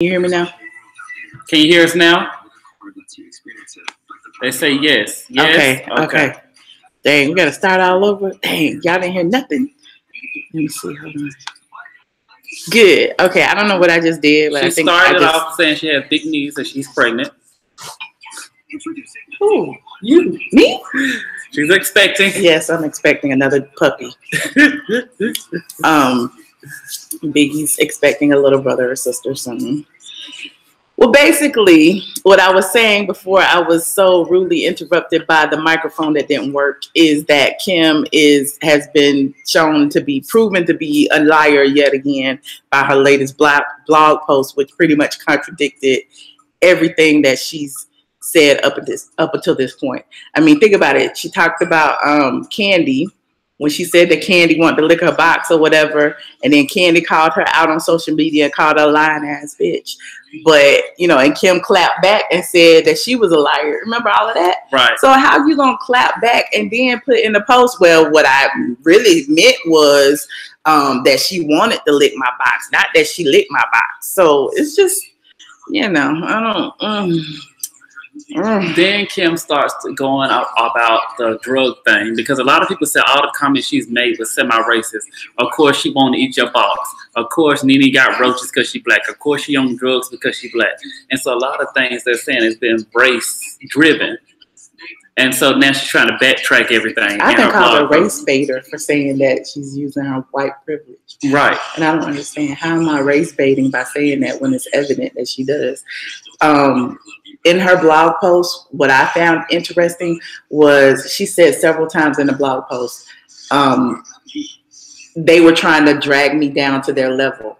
You hear me now? Can you hear us now? They say yes. Yes. Okay. Dang, we gotta start all over. Dang, y'all didn't hear nothing. Let me see. Hold on. Good. Okay, I don't know what I just did, but She I think started off saying she has big knees and she's pregnant. Who? You? Me? She's expecting. Yes, I'm expecting another puppy. Biggie's expecting a little brother or sister or something. Well, basically, what I was saying before I was so rudely interrupted by the microphone that didn't work is that Kim has been shown to be proven to be a liar yet again by her latest blog post, which pretty much contradicted everything that she's said up until this point. I mean, think about it. She talked about Candy when she said that Candy wanted to lick her box or whatever, and then Candy called her out on social media and called her a lying ass bitch. But, and Kim clapped back and said that she was a liar. Remember all of that? Right. So how you going to clap back and then put in the post, well, what I really meant was that she wanted to lick my box, not that she licked my box. So it's just, I don't... Then Kim starts going about the drug thing because a lot of people said all the comments she's made was semi-racist. Of course, she won't eat your box. Of course, Nene got roaches because she black. Of course, she on drugs because she black. And so a lot of things they're saying has been race-driven. And so now she's trying to backtrack everything. I've been called a race baiter for saying that she's using her white privilege. Right. And I don't understand how am I race baiting by saying that when it's evident that she does. In her blog post, what I found interesting was she said several times in the blog post, they were trying to drag me down to their level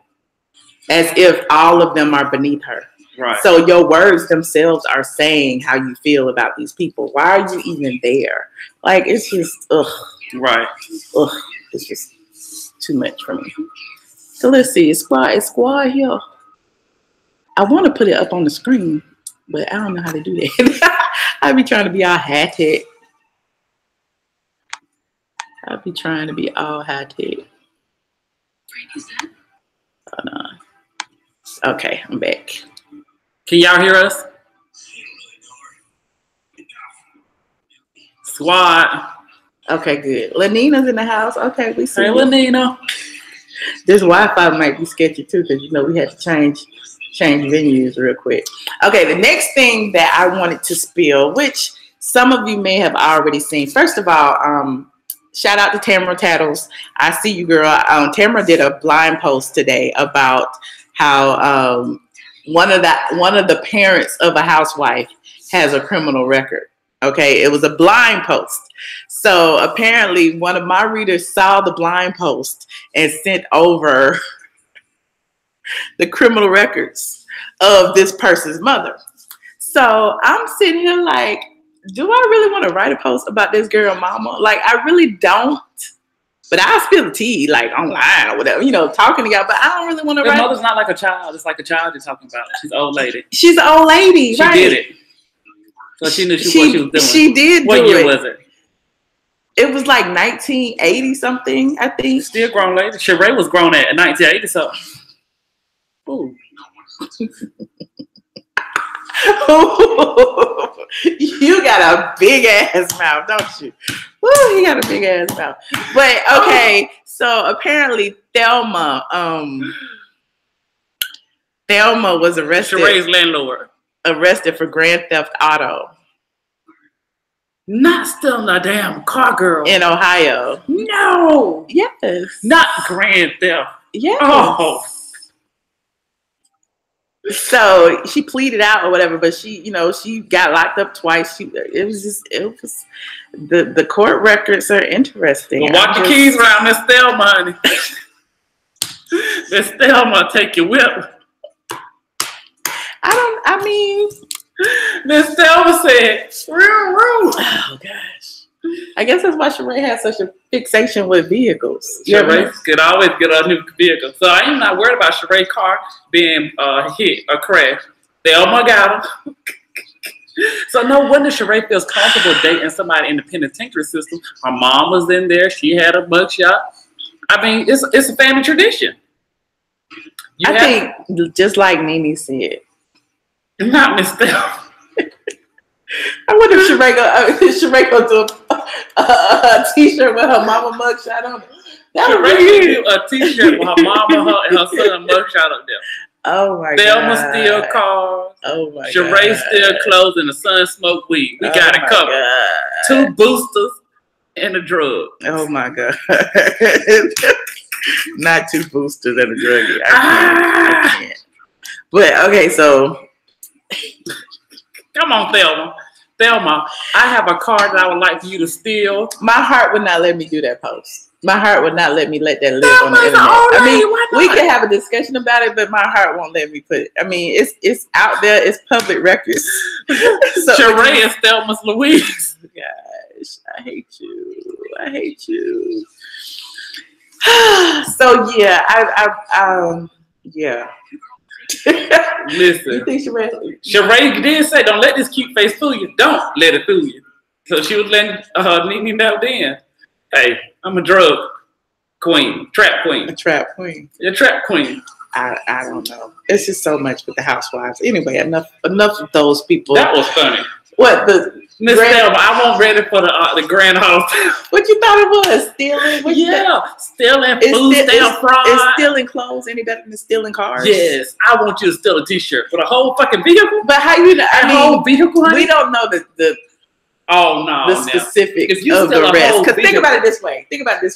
as if all of them are beneath her. Right. So your words themselves are saying how you feel about these people. Why are you even there? Like, it's just, ugh. Right. Ugh. It's just too much for me. So let's see. It's squad here. I want to put it up on the screen, but I don't know how to do that. I be trying to be all high-tech. Oh, no. Okay, I'm back. Can y'all hear us? Squad. Okay, good. Lanina's in the house. Okay, we see. Hey, Lanina. This Wi-Fi might be sketchy too, because we had to change venues real quick. Okay, the next thing that I wanted to spill, which some of you may have already seen. First of all, shout out to Tamara Tattles. I see you, girl. Tamara did a blind post today about how one of the parents of a housewife has a criminal record. Okay, it was a blind post. So apparently one of my readers saw the blind post and sent over the criminal records of this person's mother. So I'm sitting here like, do I really want to write a post about this girl mama? Like, I really don't. But I spill the tea, like, online or whatever, talking to y'all. But I don't really want to write. Her mother's not like a child. It's like a child you're talking about. She's an old lady. She's an old lady, right? She did it. So she knew what she was doing. She did what do it. What year was it? It was like 1980 something, I think. Still grown lady. Sheree was grown at 1980 something. Ooh. You got a big ass mouth, don't you? Woo, he got a big ass mouth. But okay, so apparently Thelma was arrested. Sheree's landlord. Arrested for grand theft auto. Not stealing a damn car, girl. In Ohio. No. Yes. Not grand theft. Yes. Oh. So she pleaded out or whatever, but she got locked up twice. The court records are interesting. Well, watch the keys around Miss Thelma, honey. Miss Thelma, take your whip. Miss Thelma said, oh gosh. I guess that's why Sheree has such a fixation with vehicles. Sheree could always get a new vehicle. So I am not worried about Sheree's car being hit or crashed. Thelma got him. So no wonder Sheree feels comfortable dating somebody in the penitentiary system. Her mom was in there. She had a mugshot. I mean, it's a family tradition. I think just like Nene said. Not Miss Steph. I wonder if Sheree gonna do a t-shirt with her mama mugshot on it. Sheree do a t-shirt with her mama and her son mugshot up there. Oh my Thelma God. steal cars. Oh my Sheree God. steal clothes and the son smoke weed. We got it covered. God. 2 boosters and a drug. Oh my God. Not 2 boosters and a druggie. I can't. But okay, so come on, Thelma. Thelma, I have a car that I would like for you to steal. My heart would not let me do that post. My heart would not let me let that live on the internet. I mean, we can have a discussion about it, but my heart won't let me put it. I mean, it's out there. It's public records. So, Sheree and Thelma's Louise. Gosh, I hate you. I hate you. So yeah, yeah. Listen, you think Sheree did say, "Don't let this cute face fool you. Don't let it fool you." So she was letting Nene know then. Hey, I'm a drug queen, trap queen, a trap queen. You're a trap queen. I don't know. It's just so much with the housewives. Anyway, enough of those people. That was funny. What the Miss Thelma? I wasn't ready for the grand house. What you thought it was? Stealing? Stealing food stamp fraud. Is stealing clothes any better than stealing cars? Yes, I want you to steal a T-shirt for the whole fucking vehicle. But how you know? Whole vehicle? Honey? We don't know the specifics of the rest. Because think about it this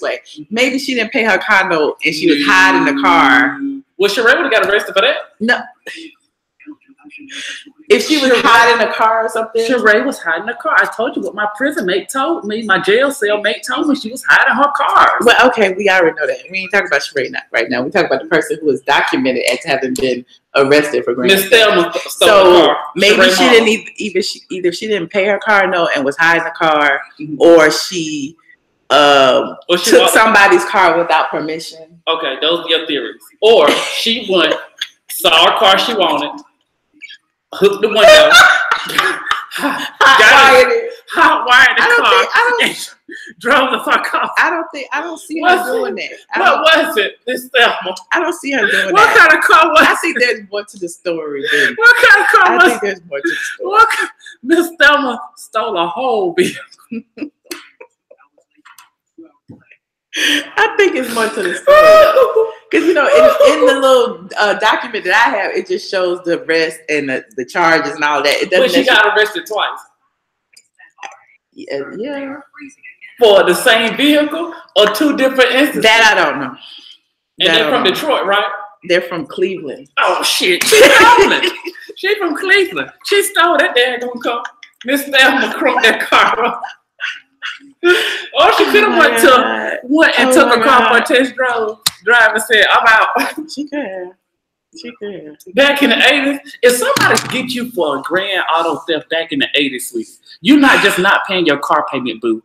way. Maybe she didn't pay her condo and she was hiding the car. Well, Sheree would have got arrested for that. No. If she was hiding a car or something. Sheree was hiding a car. I told you what my prison mate told me. My jail cell mate told me she was hiding her car. Well, okay, we already know that. We ain't talking about Sheree right now. We talk about the person who was documented as having been arrested for grand. Miss Thelma stole the car. Maybe she didn't either she didn't pay her car note and was hiding the car, or she took somebody's car without permission. Okay, those are your theories. Or she went, saw a car she wanted, hooked the window, hot wired the car, and drove the fuck off. I don't see her doing that. What was it, Miss Thelma? I don't see her doing that. What kind of car was it? I think there's more to the story. Baby. What kind of car was it? I think there's more to the story. Miss Thelma stole a whole vehicle. I think it's more to the story. Because, you know, in the little document that I have, it just shows the arrest and the charges and all that. It doesn't. But she got arrested twice. Yeah. For the same vehicle or 2 different instances? That I don't know. And they're from Detroit, right? They're from Cleveland. Oh, shit. She's stolen. She's from Cleveland. She stole that daggone car. Miss Thelma crunk that car up. Or she could have went and took a car for a test drive and said, I'm out. She could. Back in the 80s, if somebody get you for a grand auto theft back in the 80s, sweet, you're not just not paying your car payment, boo.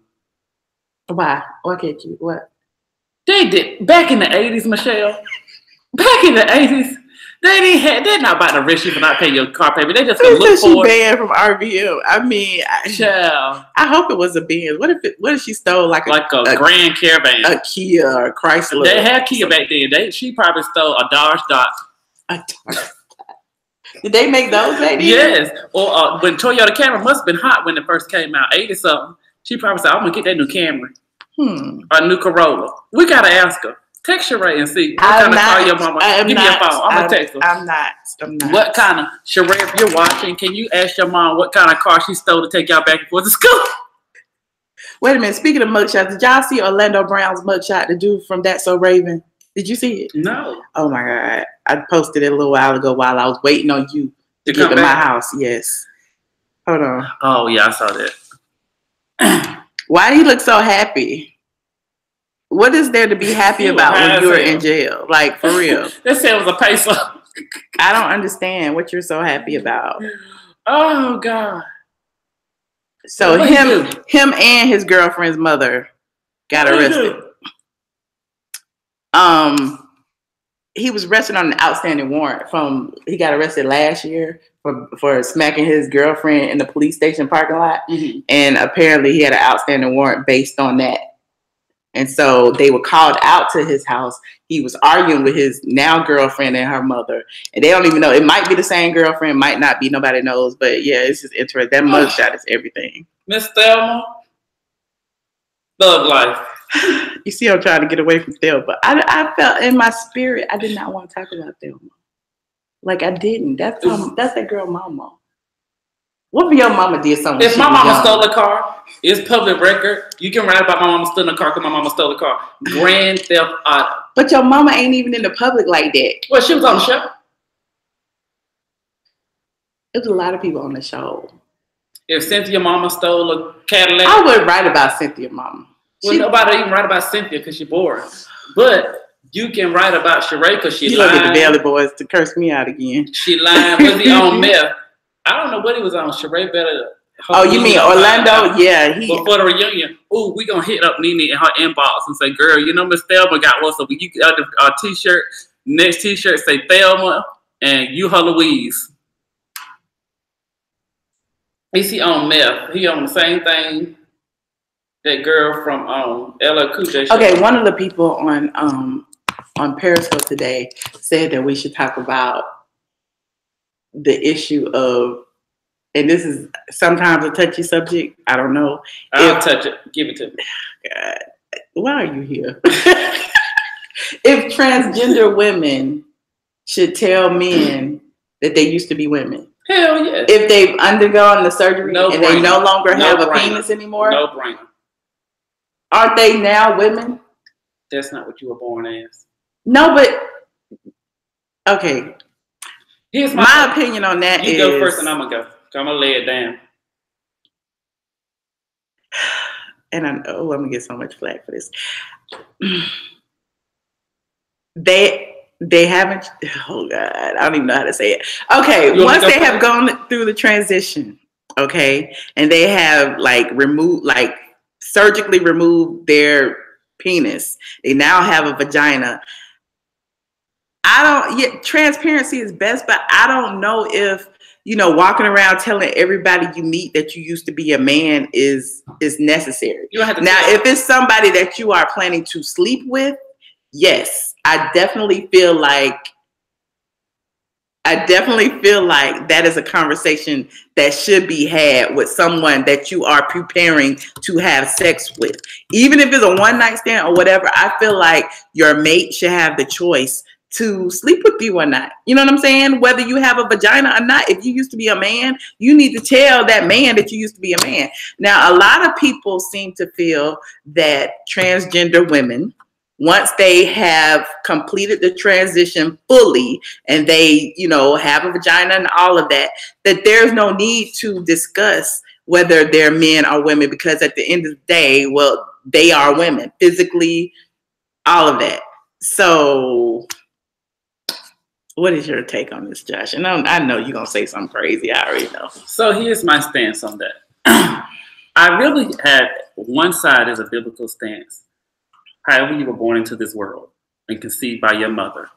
Why? Why can't you? What? They did. Back in the 80s, Michelle. Back in the 80s, they're not about to arrest you for not paying your car payment. They just gonna look for it. Banned from RVM. I mean, I hope it was a Benz. What if she stole like a Grand Caravan, a Kia or a Chrysler? They had Kia back then. She probably stole a Dodge Dot. Did they make those back then? Yes. Or when Toyota Camry must have been hot when it first came out, 80 something. She probably said, I'm gonna get that new Camry. Or a new Corolla. We gotta ask her. Text Sheree and see what kind of car your mama. Give me your phone. I'm gonna text her. I'm not. What kind of Sheree? If you're watching, can you ask your mom what kind of car she stole to take y'all back and forth to school? Wait a minute. Speaking of mugshots, did y'all see Orlando Brown's mugshot? The dude from That's So Raven. Did you see it? No. Oh my God! I posted it a little while ago while I was waiting on you to get to my house. Yes. Hold on. Oh yeah, I saw that. Why do you look so happy? What is there to be happy about when you're in jail? Like, for real. They said it was a peso. I don't understand what you're so happy about. Oh, God. So him and his girlfriend's mother got arrested. He was arrested on an outstanding warrant he got arrested last year for smacking his girlfriend in the police station parking lot. And apparently he had an outstanding warrant based on that. And so they were called out to his house. He was arguing with his now girlfriend and her mother. And they don't even know. It might be the same girlfriend, might not be. Nobody knows. But yeah, it's just interesting. That mugshot is everything. Miss Thelma, thug life. You see, I'm trying to get away from Thelma. I felt in my spirit, I did not want to talk about Thelma. Like I didn't. That's that girl mama. What if your mama did something? If my mama stole a car, it's public record. You can write about my mama stealing a car because my mama stole a car. Grand theft auto. But your mama ain't even in the public like that. Well, she was on the show. There's a lot of people on the show. If Cynthia mama stole a Cadillac, I would write about Cynthia mama. Well, nobody even write about Cynthia because she's boring. But you can write about Sheree because she lied. Look at the Daily Boys to curse me out again. She lied. Was he on meth? I don't know what he was on. Sheree better. Oh, you mean Orlando? Yeah. Before the reunion, we going to hit up Nene in her inbox and say, girl, you know Miss Thelma got what's up. You got a t-shirt. Next t-shirt say Thelma and you her Louise. Is he on meth? He on the same thing that girl from LL Cool J. Okay, one of the people on Periscope today said that we should talk about the issue of, and this is sometimes a touchy subject. I don't know. I'll touch it. Give it to me. God, why are you here? If transgender women should tell men that they used to be women. Hell yeah. If they've undergone the surgery and they no longer have a penis anymore. No brainer. Aren't they now women? That's not what you were born as. No, but okay. Here's my opinion on that. You go first and I'm gonna go. I'm gonna lay it down. And I know I'm gonna get so much flack for this. They haven't. Oh God, I don't even know how to say it. Okay, once they have gone through the transition, okay, and they have surgically removed their penis, they now have a vagina. Transparency is best, but I don't know if walking around telling everybody you meet that you used to be a man is necessary. You don't have to now, if it's somebody that you are planning to sleep with, yes, I definitely feel like that is a conversation that should be had with someone that you are preparing to have sex with. Even if it's a one-night stand or whatever, I feel like your mate should have the choice to sleep with you or not. You know what I'm saying? Whether you have a vagina or not, if you used to be a man, you need to tell that man that you used to be a man. Now, a lot of people seem to feel that transgender women, once they have completed the transition fully and they, have a vagina and all of that, that there's no need to discuss whether they're men or women, because at the end of the day, well, they are women physically, all of that. So what is your take on this, Josh? And I know you're going to say something crazy. I already know. So here's my stance on that. I really had one side as a biblical stance. However you were born into this world and conceived by your mother,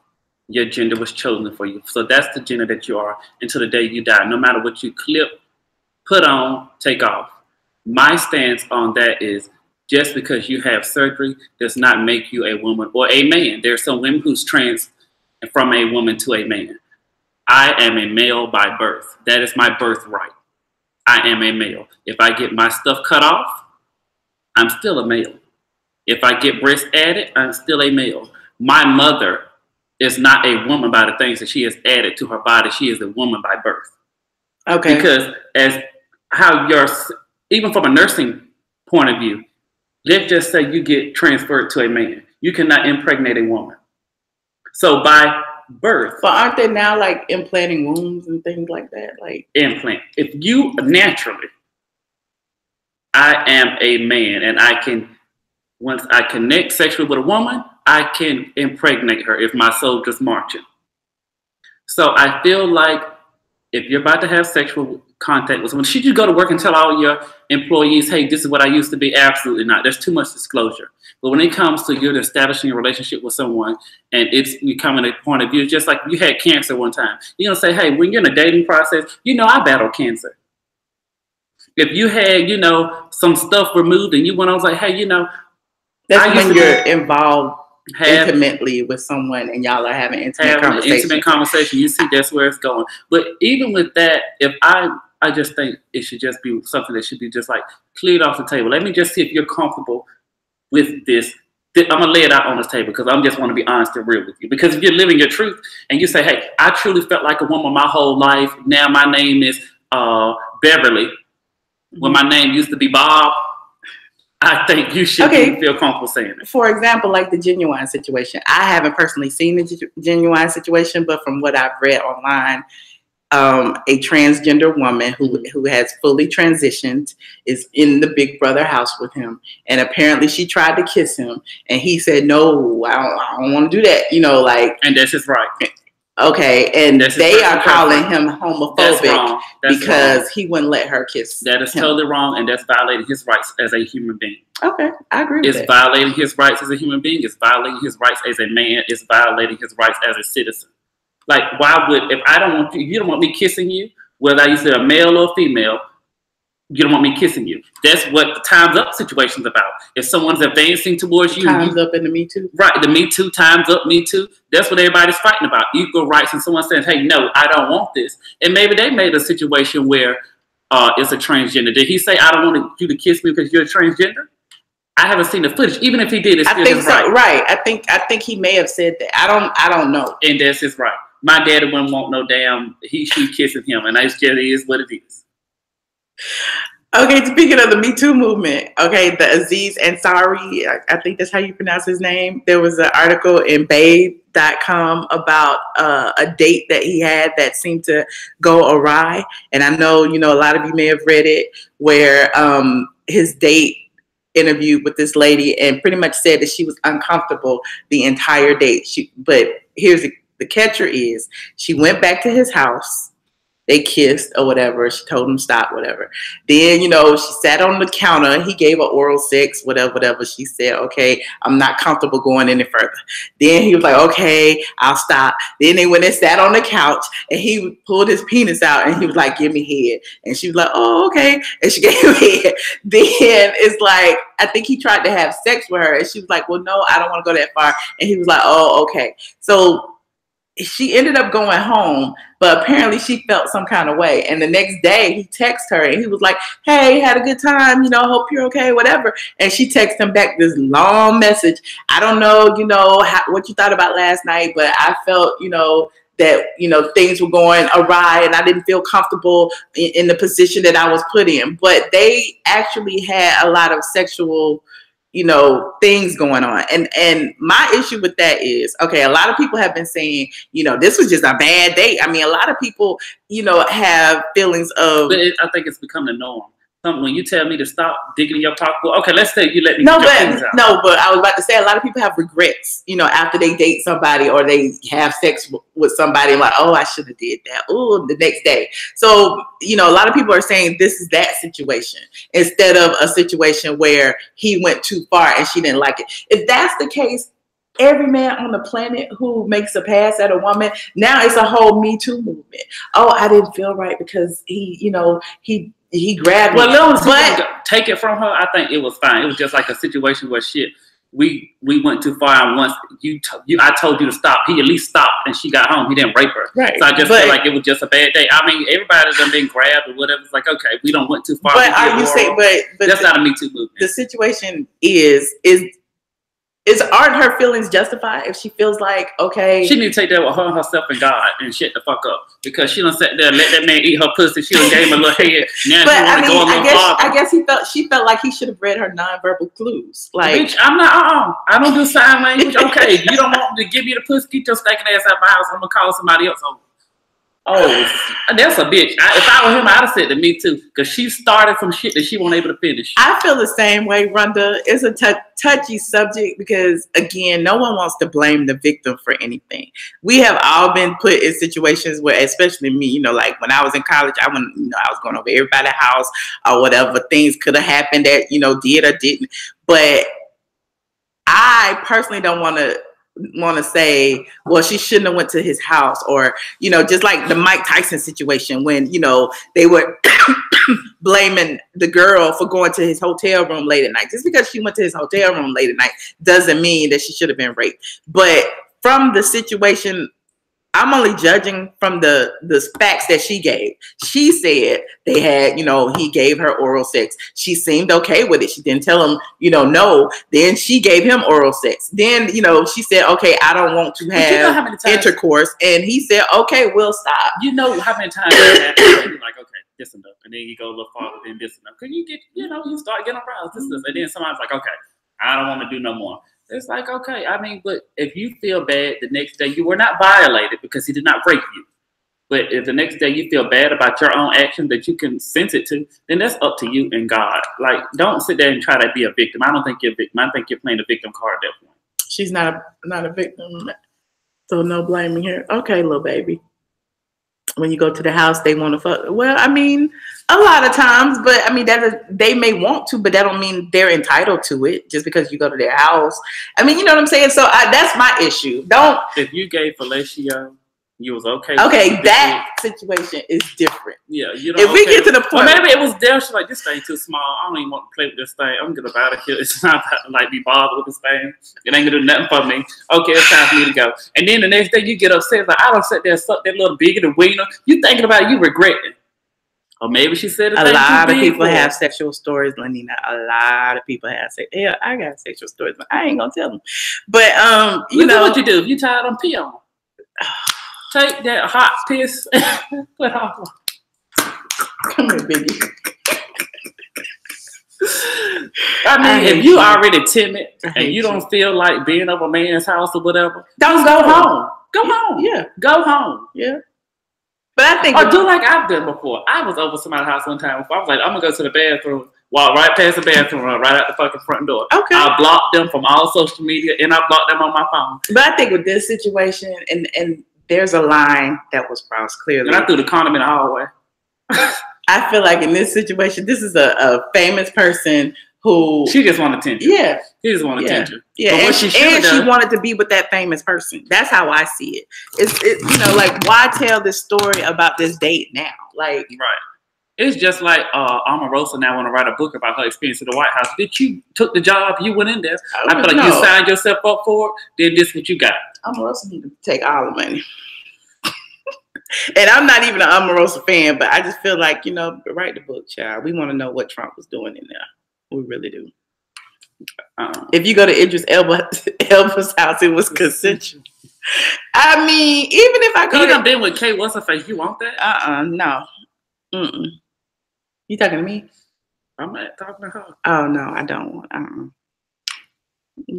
your gender was chosen for you. So that's the gender that you are until the day you die, no matter what you clip, put on, take off. My stance on that is just because you have surgery does not make you a woman or a man. There are some women who's trans from a woman to a man. I am a male by birth. That is my birthright. I am a male. If I get my stuff cut off, I'm still a male. If I get breast added, I'm still a male. My mother is not a woman by the things that she has added to her body. She is a woman by birth. Okay. Because even from a nursing point of view, let's just say you get transferred to a man. You cannot impregnate a woman. So by birth. But aren't they now implanting wombs and things like that? Implant. If you naturally, I am a man and I can, once I connect sexually with a woman, I can impregnate her if my soul just marching. So I feel like if you're about to have sexual contact with someone, should you go to work and tell all your employees, hey, this is what I used to be? Absolutely not. There's too much disclosure. But when it comes to you establishing a relationship with someone and it's becoming a point of view, just like you had cancer one time, you're going to say, hey, when you're in a dating process, I battled cancer. If you had, some stuff removed and you went on, hey, That's when you're involved intimately with someone and y'all are having intimate conversation. You see, that's where it's going. But even with that, if I just think it should just be something that should be just like cleared off the table. Let me just see if you're comfortable with this. I'm going to lay it out on this table because I just want to be honest and real with you. Because if you're living your truth and you say, hey, I truly felt like a woman my whole life. Now my name is Beverly. When my name used to be Bob, I think you should feel comfortable saying it. For example, like the Genuine situation. I haven't personally seen the Genuine situation, but from what I've read online, a transgender woman who has fully transitioned is in the Big Brother house with him. And apparently she tried to kiss him. And he said, no, I don't want to do that. You know, like. And that's his right. Okay, and they are calling him homophobic because he wouldn't let her kiss. That is totally wrong, and that's violating his rights as a human being. Okay, I agree with that. It's violating his rights as a human being. It's violating his rights as a man. It's violating his rights as a citizen. Like, why would, if I don't want you don't want me kissing you, whether I say a male or female, you don't want me kissing you. That's what the Time's Up situation is about. If someone's advancing towards you. Time's Up in the Me Too. Right, the Me Too, Time's Up, Me Too. That's what everybody's fighting about, equal rights. And someone says, hey, no, I don't want this. And maybe they made a situation where it's a transgender. Did he say, I don't want you to kiss me because you're a transgender? I haven't seen the footage. Even if he did, it's still his right. Right. I think he may have said that. I don't know. And that's his right. My daddy wouldn't want no damn she kissing him. And that's just is what it is. Okay, speaking of the Me Too movement, okay, the Aziz Ansari, I think that's how you pronounce his name. There was an article in Babe.com about a date that he had that seemed to go awry. And I know, a lot of you may have read it, where his date interviewed with this lady and pretty much said that she was uncomfortable the entire date. But here's the catcher is she went back to his house. They kissed or whatever. She told him stop, whatever. Then, she sat on the counter. He gave her oral sex, whatever. She said, okay, I'm not comfortable going any further. Then he was like, okay, I'll stop. Then they went and sat on the couch and he pulled his penis out and he was like, give me head. And she was like, oh, okay. And she gave him head. Then it's like, I think he tried to have sex with her. And she was like, well, no, I don't want to go that far. And he was like, oh, okay. So she ended up going home, but apparently she felt some kind of way. And the next day he texted her and he was like, hey, had a good time, hope you're okay, whatever. And she texted him back this long message. I don't know, what you thought about last night, but I felt, that, things were going awry and I didn't feel comfortable in the position that I was put in. But they actually had a lot of sexual things going on. And my issue with that is, okay, a lot of people have been saying, this was just a bad date. I mean, a lot of people, have feelings of. But I think it's become the norm. When you tell me to stop digging in your pocketbook, okay, let's say you let me. But I was about to say a lot of people have regrets, after they date somebody or they have sex with somebody, like, oh, I should have did that. Oh, the next day. So, a lot of people are saying this is that situation instead of a situation where he went too far and she didn't like it. If that's the case, every man on the planet who makes a pass at a woman, now it's a whole Me Too movement. Oh, I didn't feel right because he grabbed me. Well, but take it from her. I think it was fine. It was just like a situation where we went too far, and once I told you to stop, he at least stopped, and she got home. He didn't rape her. Right. So I just feel like it was just a bad day. I mean, everybody's been grabbed or whatever. It's like, okay, we don't went too far. But are you saying? But that's not a Me Too movement. The situation is aren't her feelings justified if she feels like, okay, she need to take that with her, herself, and God and shut the fuck up, because she done sat there and let that man eat her pussy. She done gave him a little head. Now but I mean, I guess she felt like he should have read her nonverbal clues. Like, bitch, I'm not. I don't do sign language. Okay, you don't want to give me the pussy? Get your stinking ass out of my house. I'm gonna call somebody else over. Oh, that's a bitch. If I were him, I'd have said to Me Too, because she started some shit that she wasn't able to finish. I feel the same way, Rhonda. It's a touchy subject because, again, no one wants to blame the victim for anything. We have all been put in situations where, especially me, like when I was in college, I was going over everybody's house or whatever. Things could have happened that, did or didn't. But I personally don't want to want to say, well, she shouldn't have went to his house, or, you know, just like the Mike Tyson situation when, you know, they were blaming the girl for going to his hotel room late at night. Just because she went to his hotel room late at night doesn't mean that she should have been raped. But from the situation, I'm only judging from the facts that she gave. She said they had, you know, he gave her oral sex. She seemed okay with it. She didn't tell him, you know, no. Then she gave him oral sex. Then, you know, she said, okay, I don't want to have intercourse. And he said, okay, we'll stop. You know how many times you're like, okay, this enough. And then you go a little farther, then this enough. Because you get, you know, you start getting aroused. This and then somebody's like, okay, I don't want to do no more. It's like, okay, I mean, but if you feel bad the next day, you were not violated because he did not rape you. But if the next day you feel bad about your own action that you can sense it to, then that's up to you and God. Like, don't sit there and try to be a victim. I don't think you're a victim. I think you're playing a victim card at that point. She's not a victim, so no blaming her. Okay, little baby. When you go to the house, they want to fuck. Well, I mean, a lot of times, but I mean, they may want to, but that don't mean they're entitled to it just because you go to their house. I mean, you know what I'm saying? So that's my issue. Don't. If you gave fellatio, you was okay. Okay, that situation is different. Yeah, you know. If we get to the point, or maybe it was there. She's like, this thing too small. I don't even want to play with this thing. I'm gonna get out of here. It's not about to like be bothered with this thing. It ain't gonna do nothing for me. Okay, it's time for me to go. And then the next day you get upset. Like, I don't sit there and suck that little bigger than wiener. You thinking about it, you regretting. Or maybe she said a lot of people have sexual stories, Lenina. A lot of people have sex. Yeah, I got sexual stories, but I ain't gonna tell them. But you know what you do if you tired on pee on. Take that hot piss. Put on. Come here, baby. I mean, if you already timid and you don't feel like being over a man's house or whatever, don't go home. Go home. Yeah. Go home. Yeah. But I think, or do like I've done before. I was over somebody's house one time before. I was like, I'm gonna go to the bathroom, walk right past the bathroom, run right out the fucking front door. Okay. I blocked them from all social media and I blocked them on my phone. But I think with this situation, and there's a line that was crossed clearly. And I threw the condom in the hallway. I feel like in this situation, this is a famous person who she just wanted attention. Yeah, she just wanted attention. Yeah, and she wanted to be with that famous person. That's how I see it. It's you know, like, why tell this story about this date now? Like, right. It's just like Omarosa now want to write a book about her experience at the White House. Did you took the job? You went in there. I feel like you signed yourself up for it. Then this is what you got. Omarosa need to take all the money. And I'm not even an Omarosa fan, but I just feel like, you know, write the book, child. We want to know what Trump was doing in there. We really do. If you go to Idris Elba's house, it was consensual. I mean, even if I go, you done been with Kate, what's her face? You want that? No. You talking to me? I'm not talking to her. Oh no, I don't want.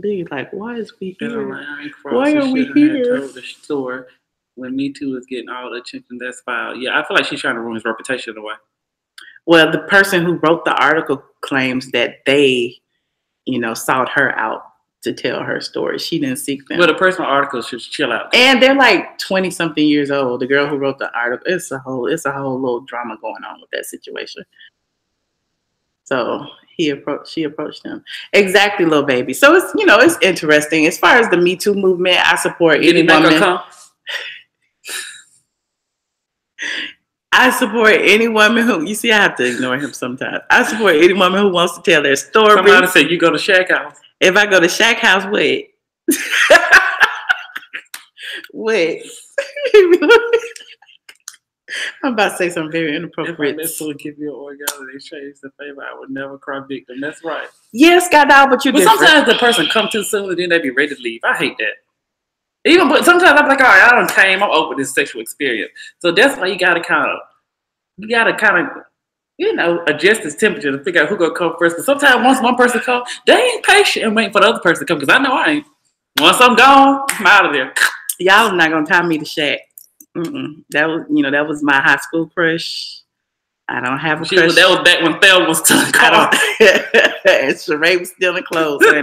Be like, why is we here? Why are we here? Told the story when Me Too is getting all the attention that's filed. Yeah, I feel like she's trying to ruin his reputation away. Well, the person who wrote the article claims that they, you know, sought her out to tell her story. She didn't seek them. Well, the personal article should chill out. And they're like 20-something years old. The girl who wrote the article, it's a whole little drama going on with that situation. So she approached them. Exactly, little baby. So it's, you know, it's interesting. As far as the Me Too movement, I support any woman. I support any woman who, you see, I have to ignore him sometimes. I support any woman who wants to tell their story. Somebody said you go to Shaq house. If I go to Shaq house, wait. Wait. I'm about to say something very inappropriate. If I will give you an orgasm, they change the favor. I would never cry victim. That's right. Yes, God, but you're different. Sometimes the person come too soon and then they be ready to leave. I hate that. But sometimes I'm like, all right, I done came. I'm over this sexual experience. So that's why you gotta kind of, you know, adjust this temperature to figure out who gonna come first. Because sometimes once one person comes, they ain't patient and waiting for the other person to come. Because I know I ain't. Once I'm gone, I'm out of there. Y'all not gonna tie me to Shaq. That was my high school crush. I don't have a crush. That was back when Thel was still in clothes. And Sheree was still in clothes. I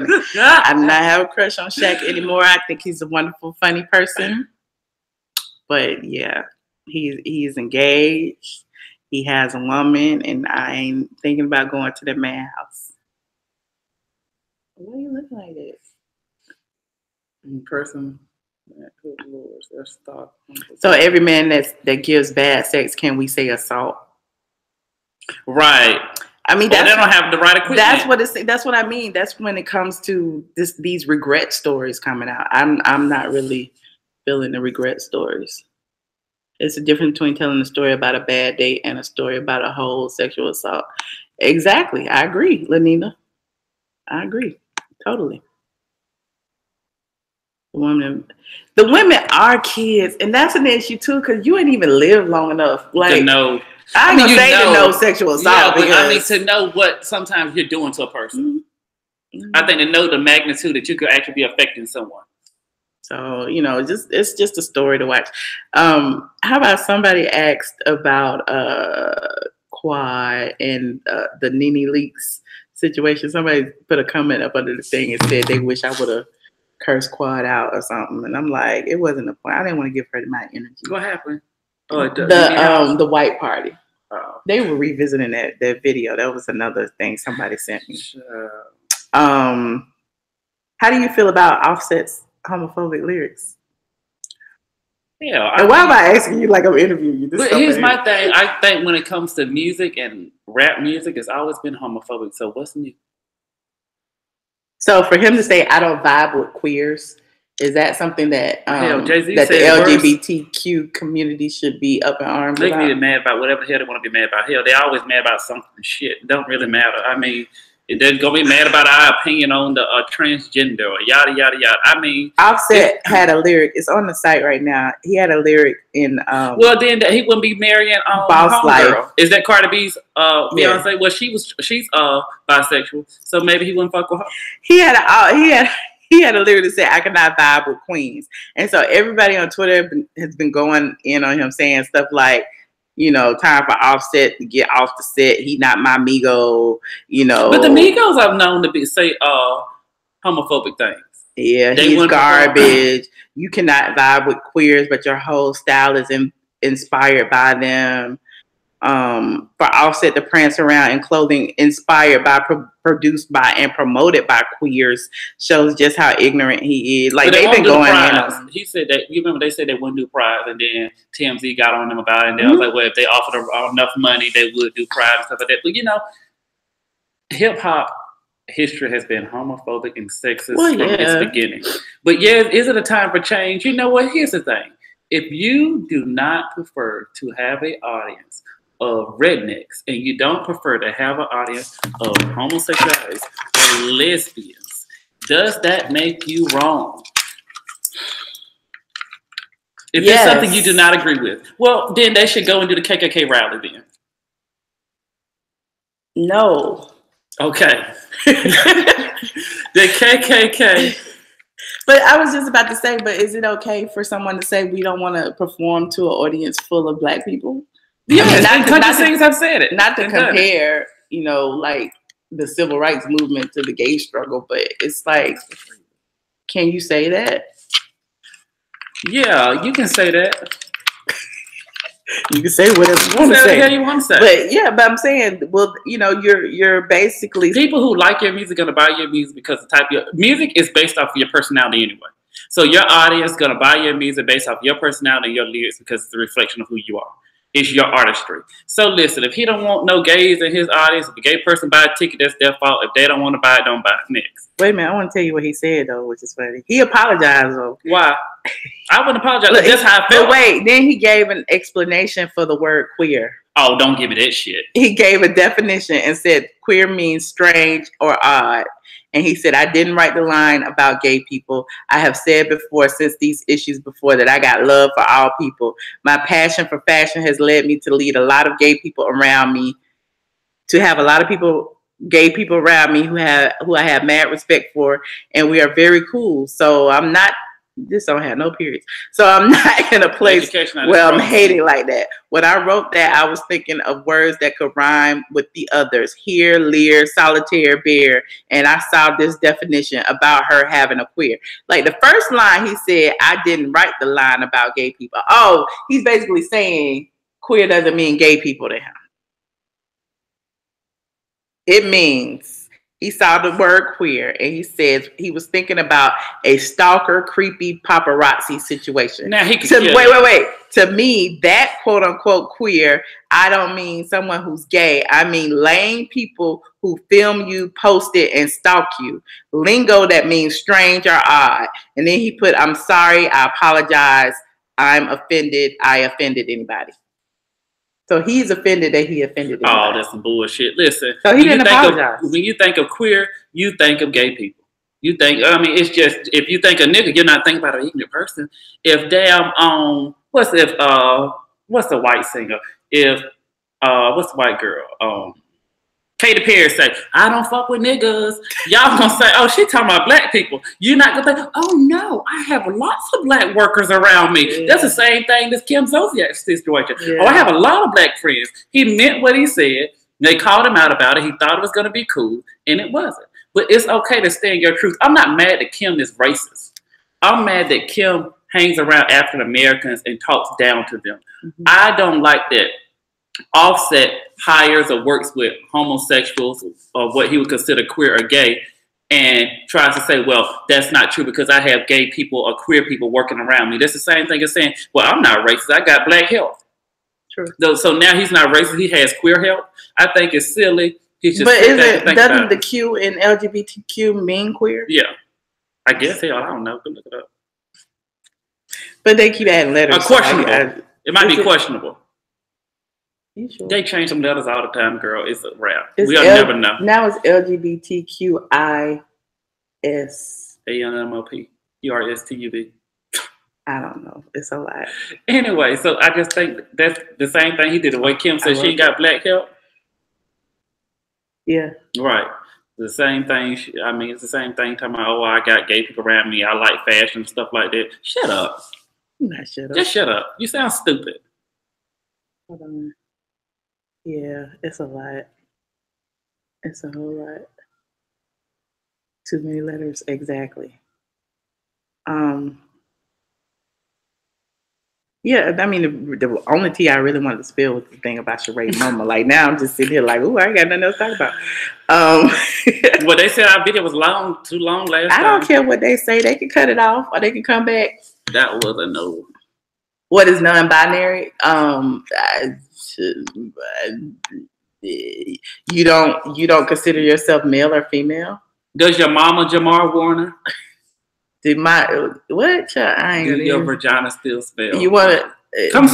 do not have a crush on Shaq anymore. I think he's a wonderful, funny person. But yeah, he's engaged. He has a woman, and I ain't thinking about going to that man's house. Why are you looking like this? In person. Good Lord, let's stop. So every man that gives bad sex, can we say assault? Right. I mean, they don't have the right equipment. That's what it's. That's what I mean. That's when it comes to these regret stories coming out. I'm not really feeling the regret stories. It's a difference between telling a story about a bad date and a story about a whole sexual assault. Exactly. I agree, Lenina. I agree. Totally. The women are kids, and that's an issue too, because you ain't even lived long enough. Like, to know. I ain't gonna say to know sexual assault. Yeah, but I mean to know what sometimes you're doing to a person. Mm-hmm. I think to know the magnitude that you could actually be affecting someone. So, it's just a story to watch. How about somebody asked about Quad and the Nene Leakes situation? Somebody put a comment up under the thing and said they wish I would have cursed Quad out or something. And I'm like, it wasn't a point. I didn't want to give her my energy. What happened? The white party. Oh. They were revisiting that video. That was another thing somebody sent me. Sure. How do you feel about Offset's homophobic lyrics? Yeah. And why am I asking you like I'm interviewing you? But here's my thing. I think when it comes to music and rap music, it's always been homophobic. So what's new? So for him to say, I don't vibe with queers, is that something that Jay-Z that the LGBTQ community should be up in arms about? They can be mad about whatever the hell they want to be mad about. Hell, they always mad about something shit. It don't really matter. I mean, they're going to be mad about our opinion on the transgender or yada, yada, yada. I mean... Offset had a lyric. It's on the site right now. He had a lyric in... well, then he wouldn't be marrying Boss Life. Girl. Is that Cardi B's fiance? Yeah. Well, she's bisexual, so maybe he wouldn't fuck with her. He had a lyric that said, I cannot vibe with queens. And so everybody on Twitter has been going in on him saying stuff like, time for Offset to get off the set. He not my Migo, But the Migos are known to say homophobic things. Yeah, he's garbage. You cannot vibe with queers, but your whole style is inspired by them. For Offset to prance around in clothing inspired by, produced by, and promoted by queers shows just how ignorant he is. Like, they've been going in on him. He said that, you remember they said they wouldn't do Pride, and then TMZ got on them about it, and they was like, well, if they offered enough money, they would do Pride and stuff like that. But hip hop history has been homophobic and sexist from its beginning. But is it a time for change? You know what? Here's the thing. If you do not prefer to have an audience of rednecks, and you don't prefer to have an audience of homosexuals or lesbians, does that make you wrong? If it's something you do not agree with, well, then they should go and do the KKK rally then. No. Okay. The KKK. But I was just about to say, but is it okay for someone to say we don't want to perform to an audience full of Black people? Yeah, not things I've said it. Not to compare, like the civil rights movement to the gay struggle, but it's like, can you say that? Yeah, you can say that. You can say whatever you want to say. Whatever you want to say. But I'm saying, well, you're basically people who like your music are gonna buy your music because the type of your music is based off of your personality anyway. So your audience is gonna buy your music based off your personality and your lyrics because it's a reflection of who you are. It's your artistry. So listen, if he don't want no gays in his audience, if a gay person buy a ticket, that's their fault. If they don't want to buy it, don't buy it. Next. Wait a minute, I want to tell you what he said though, which is funny. He apologized though. Why? I wouldn't apologize. Look, that's how I felt. But wait, then he gave an explanation for the word queer. Oh, don't give me that shit. He gave a definition and said queer means strange or odd. And he said, I didn't write the line about gay people. I have said before, since these issues before, that I got love for all people. My passion for fashion has led me to lead a lot of gay people around me, to have a lot of gay people around me who I have mad respect for. And we are very cool. So I'm not, this don't have no periods. So I'm not in a place where I'm hating like that. When I wrote that, I was thinking of words that could rhyme with the others. Here, leer, solitaire, bear. And I saw this definition about her having a queer. Like the first line he said, I didn't write the line about gay people. Oh, he's basically saying queer doesn't mean gay people to him. It means He saw the word queer, and he says he was thinking about a stalker, creepy paparazzi situation. Now he could wait. To me, that quote unquote queer, I don't mean someone who's gay. I mean lame people who film you, post it, and stalk you. Lingo that means strange or odd. And then he put, "I'm sorry, I apologize, I'm offended, I offended anybody." So he's offended that he offended anybody. Oh, that's some bullshit. Listen. So he didn't apologize. When you think of queer, you think of gay people. You think, I mean, it's just, if you think of nigga, you're not thinking about an ignorant person. If what's the white singer? What's the white girl? Katy Perry say, "I don't fuck with niggas." Y'all gonna say, "Oh, she talking about black people." You're not gonna think, "Oh no, I have lots of black workers around me." Yeah. That's the same thing as Kim Zolciak situation. Yeah. Oh, I have a lot of black friends. He meant what he said. They called him out about it. He thought it was gonna be cool, and it wasn't. But it's okay to stand your truth. I'm not mad that Kim is racist. I'm mad that Kim hangs around African Americans and talks down to them. Mm-hmm. I don't like that Offset hires or works with homosexuals or what he would consider queer or gay, and tries to say, "Well, that's not true because I have gay people or queer people working around me." That's the same thing as saying, "Well, I'm not racist. I got black help." True. So now he's not racist. He has queer help. I think it's silly. Doesn't the Q in LGBTQ mean queer? Yeah, I guess. Hell, I don't know. Go look it up. But they keep adding letters. Questionable. It might be questionable. Sure? They change some letters all the time, girl. It's a wrap. We'll never know. Now it's LGBTQIS. ANMOP. URSTUV. I don't know. It's a lot. Anyway, so I just think that's the same thing he did. The way Kim said she ain't got black help. Yeah. Right. The same thing. I mean, it's the same thing talking about, "Oh, I got gay people around me. I like fashion," stuff like that. Shut up. Not shut up. Just shut up. You sound stupid. Hold on. Yeah, it's a lot. It's a whole lot. Too many letters, exactly. Yeah, I mean, the only tea I really wanted to spill was the thing about Sheree Mama. Like, now I'm just sitting here like, ooh, I ain't got nothing else to talk about. Well, they said our video was too long last time. I don't care what they say. They can cut it off or they can come back. That was a no. What is non-binary? You don't consider yourself male or female? Does your mama Jamar Warner? Did what? I ain't do your vagina still smell? You want to?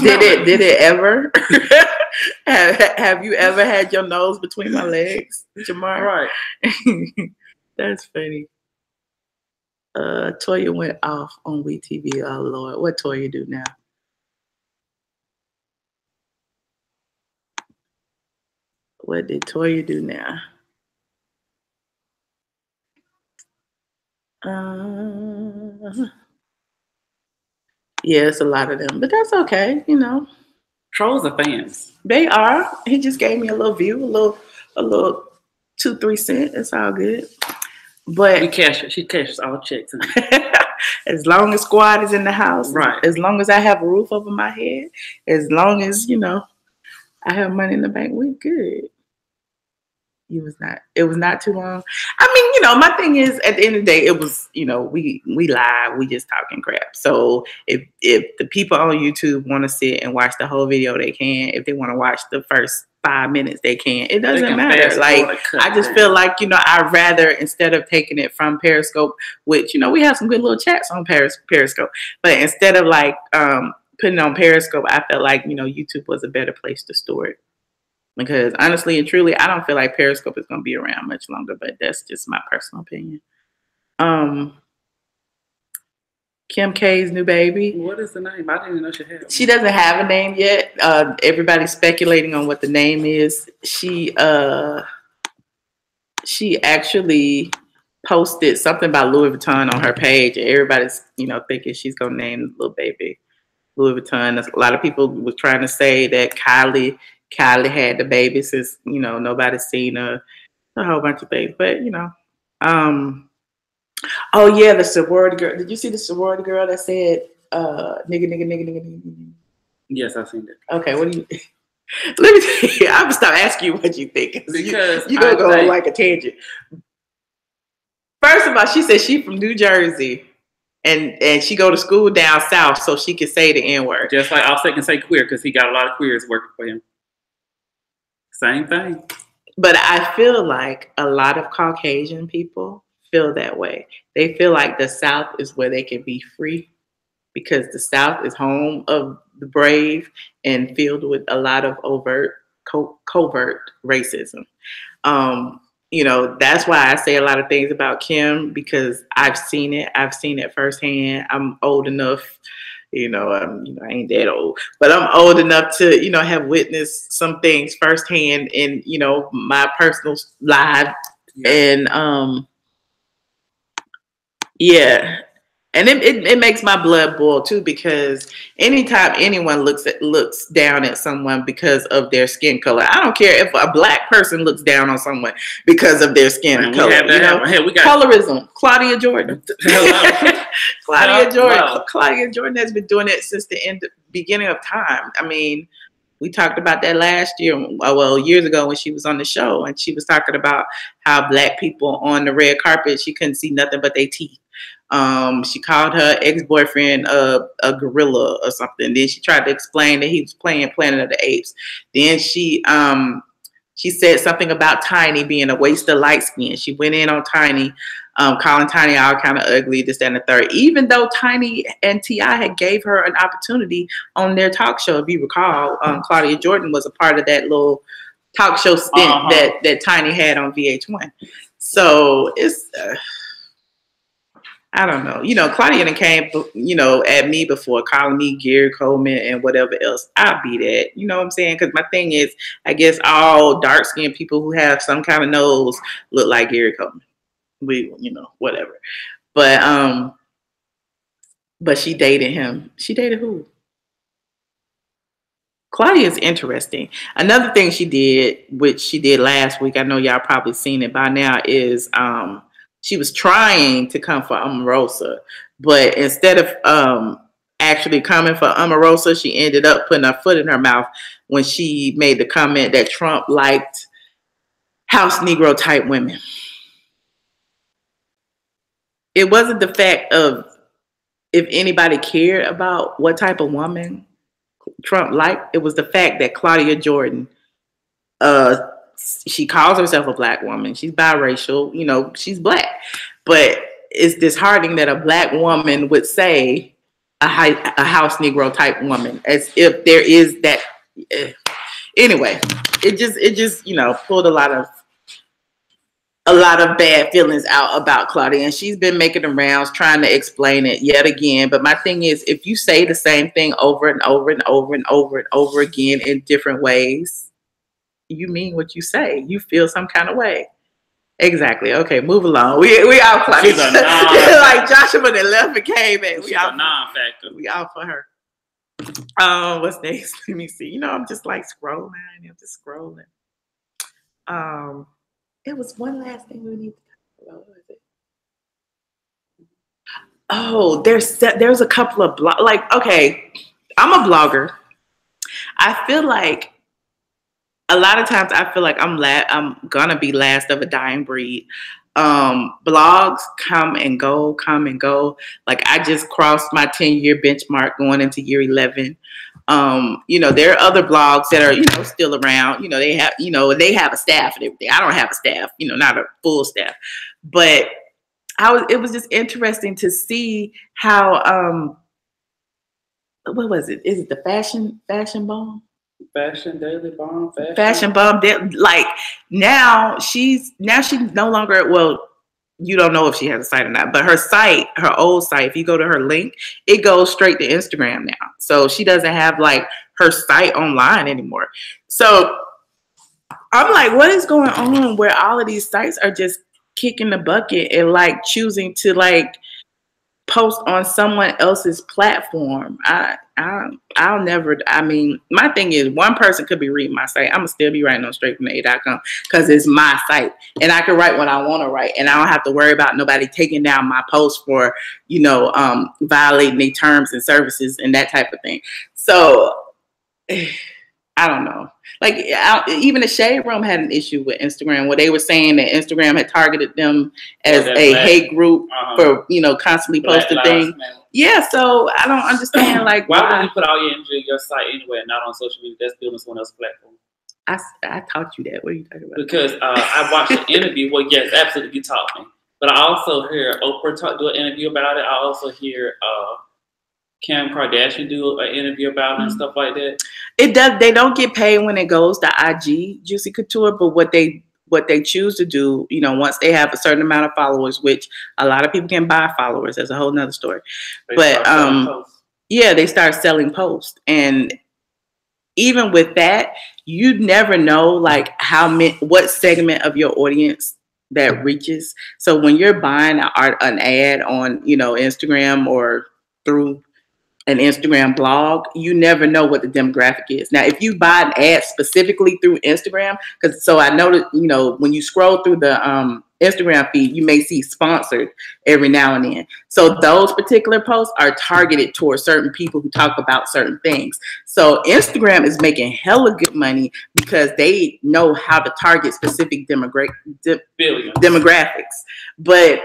Did it ever? have you ever had your nose between my legs, Jamar? Right. That's funny. Toya went off on WeTV. Oh Lord, what Toya do now? What did Toya do now? Yeah, it's a lot of them, but that's okay, you know. Trolls are fans. They are. He just gave me a little view, a little 2-3 cents. It's all good. But she cashes all checks. As long as squad is in the house, right? As long as I have a roof over my head, as long as I have money in the bank, we're good. It was not too long. I mean, my thing is, at the end of the day, it was, we live, we just talking crap. So if the people on YouTube want to sit and watch the whole video, they can. If they want to watch the first 5 minutes, they can. It doesn't matter. Like, I just feel like, I'd rather, instead of taking it from Periscope, which, we have some good little chats on Periscope, but instead of like putting it on Periscope, I felt like, YouTube was a better place to store it. Because honestly and truly, I don't feel like Periscope is going to be around much longer, but that's just my personal opinion. Kim K's new baby. What is the name? I didn't even know she had one. She doesn't have a name yet. Everybody's speculating on what the name is. She actually posted something about Louis Vuitton on her page, and everybody's, thinking she's going to name the little baby Louis Vuitton. A lot of people were trying to say that Kylie had the baby since, nobody's seen a whole bunch of things. But, oh, yeah, the sorority girl. Did you see the sorority girl that said, nigga? Yes, I've seen it. Okay, what do you think? Let me tell you, I'm going to stop asking you what you think. Because you're going to go on like a tangent. First of all, she said she from New Jersey, and she go to school down south so she can say the N-word. Just like Offset can say queer because he got a lot of queers working for him. Same thing. But I feel like a lot of Caucasian people feel that way. They feel like the South is where they can be free because the South is home of the brave and filled with a lot of overt, covert racism. You know, that's why I say a lot of things about Kim because I've seen it. I've seen it firsthand. I'm old enough. I ain't that old, but I'm old enough to, have witnessed some things firsthand in, my personal life. Yeah. And, yeah. And it makes my blood boil too, because anytime anyone looks down at someone because of their skin color, I don't care if a black person looks down on someone because of their skin color. We got colorism. Claudia Jordan. Hello. Claudia Jordan has been doing it since the beginning of time. I mean, we talked about that last year, years ago when she was on the show, and she was talking about how black people on the red carpet, she couldn't see nothing but their teeth. She called her ex-boyfriend a gorilla or something. Then she tried to explain that he was playing Planet of the Apes. Then she said something about Tiny being a waste of light skin. She went in on Tiny, calling Tiny all kind of ugly, this, that, and the third. Even though Tiny and T.I. had gave her an opportunity on their talk show. If you recall, Claudia Jordan was a part of that little talk show stint that Tiny had on VH1. So it's... I don't know. Claudia came, at me before, calling me Gary Coleman and whatever else. I'll be that. You know what I'm saying? Because my thing is, I guess all dark-skinned people who have some kind of nose look like Gary Coleman. Whatever. But she dated him. She dated who? Claudia is interesting. Another thing she did, which she did last week, I know y'all probably seen it by now, is she was trying to come for Omarosa, but instead of actually coming for Omarosa, she ended up putting her foot in her mouth when she made the comment that Trump liked house Negro type women. It wasn't the fact of if anybody cared about what type of woman Trump liked. It was the fact that Claudia Jordan, she calls herself a black woman. She's biracial, she's black. But it's disheartening that a black woman would say a house Negro type woman, as if there is that. Anyway, it just pulled a lot of bad feelings out about Claudia, and she's been making the rounds trying to explain it yet again. But my thing is, if you say the same thing over and over and over and over and over again in different ways, you mean what you say. You feel some kind of way. Exactly. Okay, move along. We out for like Joshua that left and came in. We out non-factor. We out for her. What's next? Let me see. I'm just like scrolling. I'm just scrolling. It was one last thing we need to talk about. What was it? Oh, there's a couple of okay, I'm a blogger. I feel like a lot of times I feel like I'm gonna be last of a dying breed. Blogs come and go. Like I just crossed my 10-year benchmark going into year 11. There are other blogs that are, still around. They have a staff and everything. I don't have a staff, not a full staff. But it was just interesting to see how what was it? Is it the fashion bomb? Fashion Daily Bomb. Fashion Bomb. Like now she's no longer, well, you don't know if she has a site or not, but her old site, if you go to her link, it goes straight to Instagram now. So she doesn't have like her site online anymore. So I'm like, what is going on where all of these sites are just kicking the bucket and like choosing to like post on someone else's platform? I'll never, my thing is, one person could be reading my site. I'm gonna still be writing on straightfromthe.com because it's my site and I can write what I want to write, and I don't have to worry about nobody taking down my post for violating their terms and services and that type of thing. So I don't know. Like even the Shade Room had an issue with Instagram where they were saying that Instagram had targeted them as a hate group for, you know, constantly posting things. Yeah, so I don't understand, like, why would you put all your energy in your site anyway and not on social media? That's building someone else's platform. I taught you that. What are you talking about? Because I watched an interview. Well, yes, absolutely, you taught me. But I also hear Oprah do an interview about it. I also hear Kim Kardashian do an interview about it and stuff like that. It does. They don't get paid when it goes to IG, Juicy Couture, but what they choose to do, you know, once they have a certain amount of followers, which a lot of people can buy followers, that's a whole nother story. But yeah, they start selling posts. And even with that, you'd never know like what segment of your audience that reaches. So when you're buying an ad on, you know, Instagram or through an Instagram blog, you never know what the demographic is. Now, if you buy an ad specifically through Instagram, so I know that, you know, when you scroll through the Instagram feed, you may see sponsored every now and then. So those particular posts are targeted towards certain people who talk about certain things. So Instagram is making hella good money because they know how to target specific demographics. But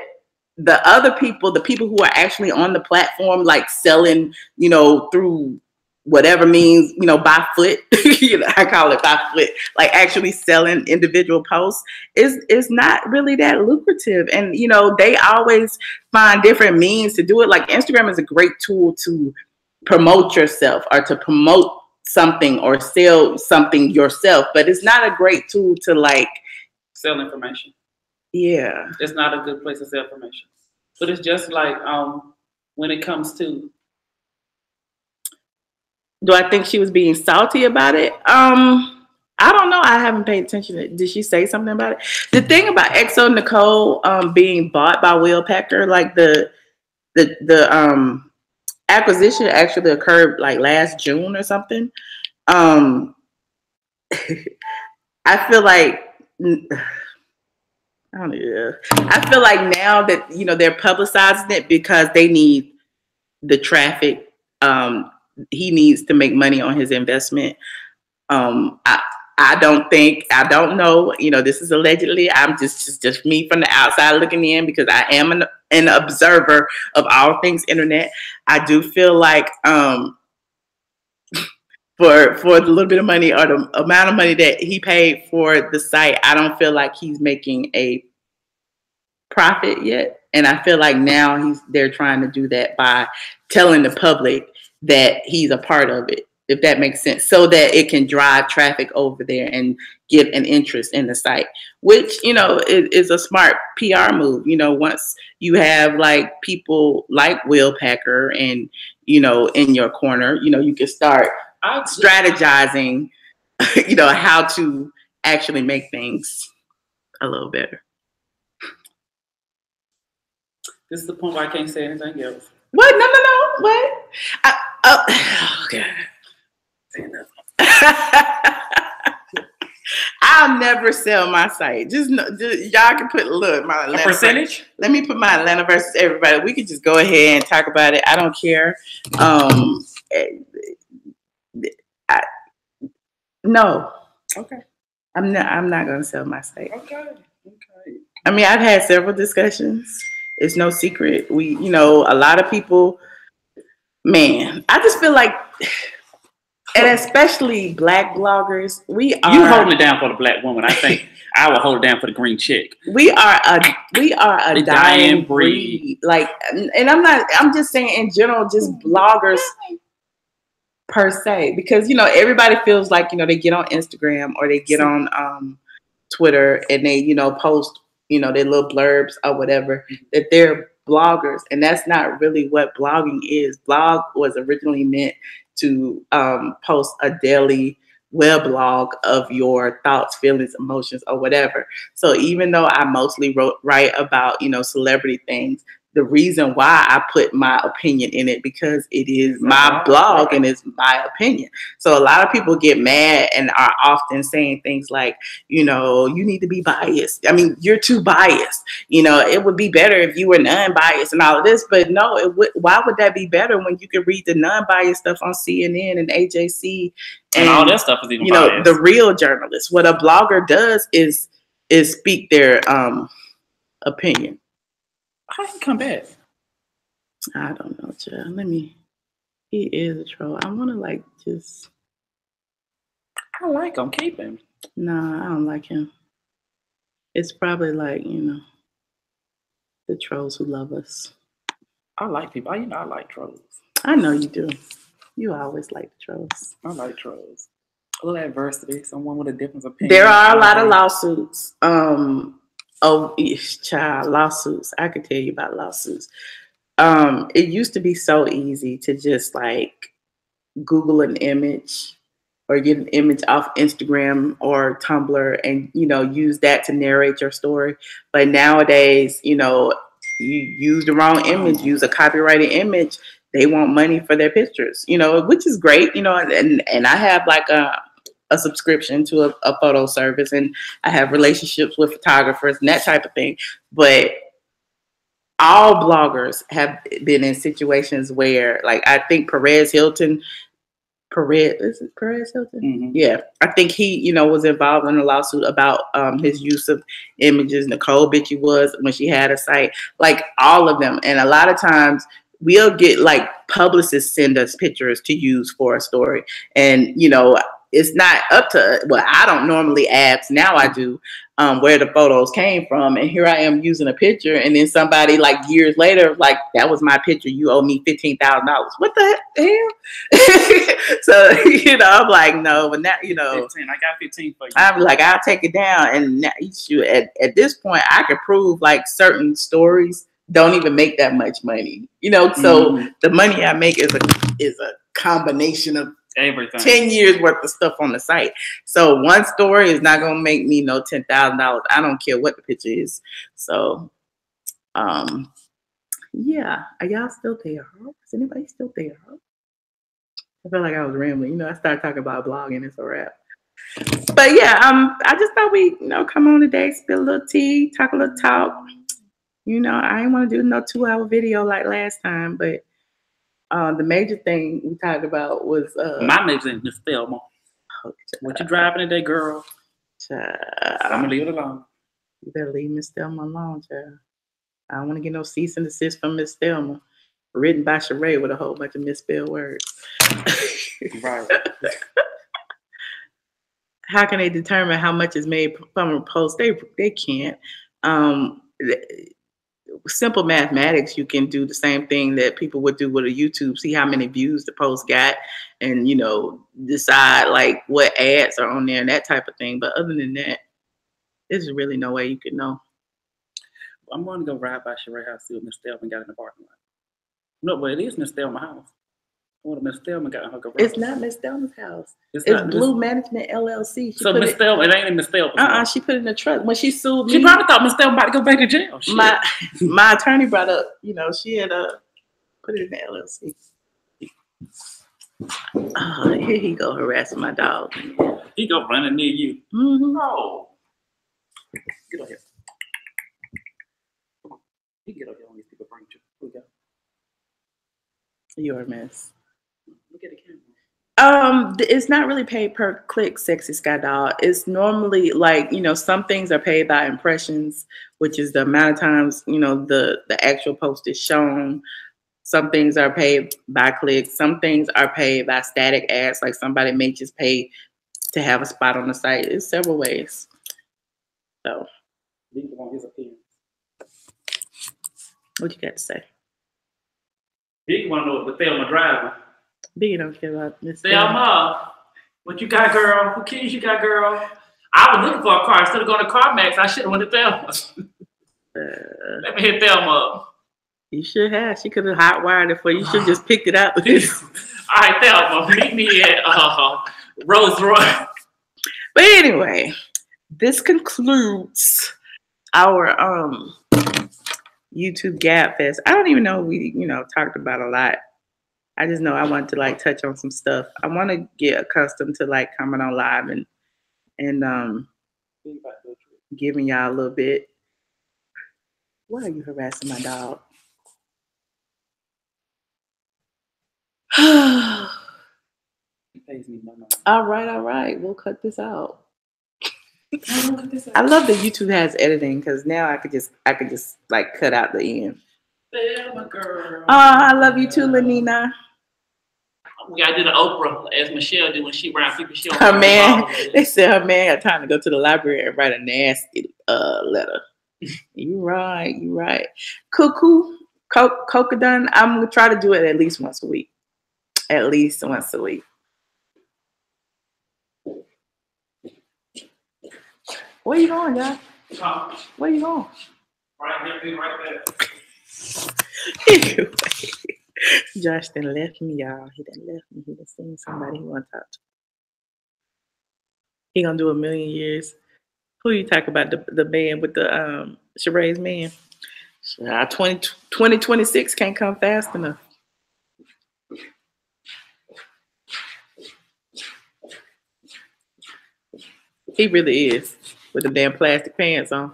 the other people, the people who are actually on the platform, like selling, you know, through whatever means, you know, by foot, you know, I call it by foot, like actually selling individual posts is not really that lucrative. And, you know, they always find different means to do it. Like Instagram is a great tool to promote yourself or to promote something or sell something yourself, but it's not a great tool to like sell information. Yeah. It's not a good place to sell information. But it's just like when it comes to, do I think she was being salty about it? I don't know. I haven't paid attention. Did she say something about it? The thing about XO Nicole being bought by Will Packer, like the acquisition actually occurred like last June or something. I feel like I feel like now that, you know, they're publicizing it because they need the traffic. He needs to make money on his investment. I don't know, you know, this is allegedly. I'm just me from the outside looking in because I am an observer of all things internet. I do feel like for the little bit of money or the amount of money that he paid for the site, I don't feel like he's making a profit yet. And I feel like now they're trying to do that by telling the public that he's a part of it, if that makes sense, so that it can drive traffic over there and get an interest in the site, which, you know, is a smart PR move. You know, once you have like people like Will Packer and, you know, in your corner, you know, you can start strategizing, you know, how to actually make things a little better. This is the point where I can't say anything else. What? No. What? Okay. Say nothing. I'll never sell my site. Just y'all can put my Atlanta percentage. Let me put my Atlanta versus everybody. We could just go ahead and talk about it. I don't care. No. Okay. I'm not gonna sell my site. Okay. I mean, I've had several discussions. It's no secret. You know, a lot of people, man, I just feel like, and especially Black bloggers, you holding it down for the Black woman. I think I will hold it down for the green chick. We are a dying breed. Like, and I'm just saying in general, just bloggers per se, because, you know, everybody feels like, you know, they get on Instagram or they get on Twitter and they, you know, post, you know, their little blurbs or whatever, that they're bloggers. And that's not really what blogging is. Blog was originally meant to post a daily weblog of your thoughts, feelings, emotions, or whatever. So even though I mostly write about, you know, celebrity things, the reason why I put my opinion in it, because it is my blog and it's my opinion. So a lot of people get mad and are often saying things like, you know, you need to be biased. I mean, you're too biased. You know, it would be better if you were non-biased and all of this. But no, why would that be better when you can read the non-biased stuff on CNN and AJC and all that stuff is even you know, the real journalists. What a blogger does is speak their opinion. How did he come back? I don't know, child. He is a troll. I want to like just. I like him. Keep him. Nah, I don't like him. It's probably like, you know, the trolls who love us. I like people. You know, I like trolls. I know you do. You always like the trolls. I like trolls. A little adversity. Someone with a different opinion. There are a lot of lawsuits. Oh, child, lawsuits. I could tell you about lawsuits. It used to be so easy to just like Google an image or get an image off Instagram or Tumblr and, you know, use that to narrate your story. But nowadays, you know, you use the wrong image, use a copyrighted image, they want money for their pictures, you know, which is great, you know, and I have like a subscription to a photo service, and I have relationships with photographers and that type of thing. But all bloggers have been in situations where, like, I think Perez Hilton? Mm-hmm. Yeah, I think he, you know, was involved in a lawsuit about his use of images. Nicole Bitchy was, when she had a site, like all of them. And a lot of times we'll get like publicists send us pictures to use for a story, and you know, it's not up to, well, I don't normally ask, now I do, where the photos came from. And here I am using a picture, and then somebody like years later, like, that was my picture, you owe me $15,000. What the hell? So, you know, I'm like, no, but now, you know, 15, I got 15 for you. I'm like, I'll take it down. And now, at this point, I could prove like certain stories don't even make that much money, you know. So the money I make is a combination of everything. 10 years worth of stuff on the site. So one story is not gonna make me no $10,000. I don't care what the picture is. So yeah. Are y'all still there? Is anybody still there? I feel like I was rambling. You know, I started talking about blogging. It's a wrap. But yeah, I just thought we, you know, come on today, spill a little tea, talk a little talk. You know, I didn't want to do no 2-hour video like last time, but the major thing we talked about was my name's Miss Thelma. Oh, what you driving today, girl? I'm gonna leave it alone. You better leave Miss Thelma alone, child. I don't want to get no cease and desist from Miss Thelma. Written by Sheree with a whole bunch of misspelled words. Right. How can they determine how much is made from a post? They can't. Simple mathematics, you can do the same thing that people would do with a YouTube, see how many views the post got, and, you know, decide like what ads are on there and that type of thing. But other than that, there's really no way you could know. I'm going to go ride by Sheree house, see what Miss Thelma got in the parking lot. No, but it is Miss Thelma's house. What Miss Thelma got in her garage? It's not Miss Thelma's house. It's Blue Management LLC. So Miss Thelma, it ain't in Miss Thelma. She put it in the truck. When she sued me, she probably thought Miss Thelma about to go back to jail. My attorney brought up, you know, she had put it in the LLC. Here he go harassing my dog. He go running near you. Mm-hmm. Oh, get over here. You get over here when these people bring you. Here we go. You're a mess. Look at the camera. It's not really paid per click, Sexy Sky Doll. It's normally like, you know, some things are paid by impressions, which is the amount of times, you know, the actual post is shown. Some things are paid by clicks. Some things are paid by static ads, like somebody may just pay to have a spot on the site. It's several ways. So, what you got to say? Big want to know what Thelma driving. Big don't care about Miss Thelma. What you got, girl? What keys you got, girl? I was looking for a car instead of going to CarMax. I should have went to Thelma's. Let me hit Thelma up. You should have. She could have hot wired it for you. You should have just picked it up. All right, Thelma, meet me at Rolls Royce. But anyway, this concludes our YouTube Gap Fest. I don't even know we, talked about a lot. I just know I want to like touch on some stuff. I want to get accustomed to like coming on live and giving y'all a little bit. Why are you harassing my dog? All right. We'll cut this out. I love that YouTube has editing because now I could just like cut out the end. My girl. Oh, I love you too, Lenina. We gotta do the Oprah as Michelle did when she ran people. Her man, they said her man had time to go to the library and write a nasty letter. You right. Cuckoo, Cocodon. I'm gonna try to do it at least once a week. Where you going, Josh? Where you going? Right there. Josh done left me, y'all. He done left me. He done seen somebody he want to talk to. He gonna do a million years. Who you talk about? The man with the Sheree's man. 2026 can't come fast enough. He really is with the damn plastic pants on.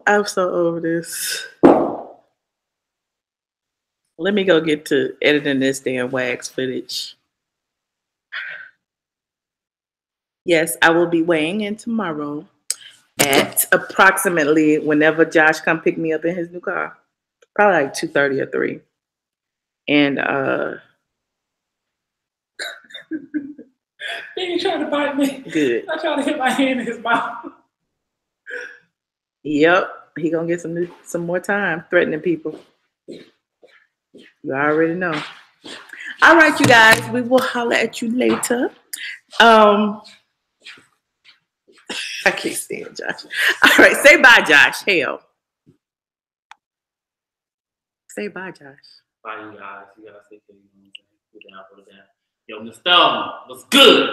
I'm so over this. Let me go get to editing this damn wax footage. Yes, I will be weighing in tomorrow at approximately whenever Josh come pick me up in his new car. Probably like 2:30 or 3. And He trying to bite me. Good. I try to hit my hand in his mouth. Yep, he gonna get some more time threatening people. You already know. All right, you guys, we will holler at you later. I can't stand Josh. All right, say bye, Josh. Hell. Say bye, Josh. Bye, you guys. You guys take care. You know what I'm saying? Put down. Yo, Mr. What's good?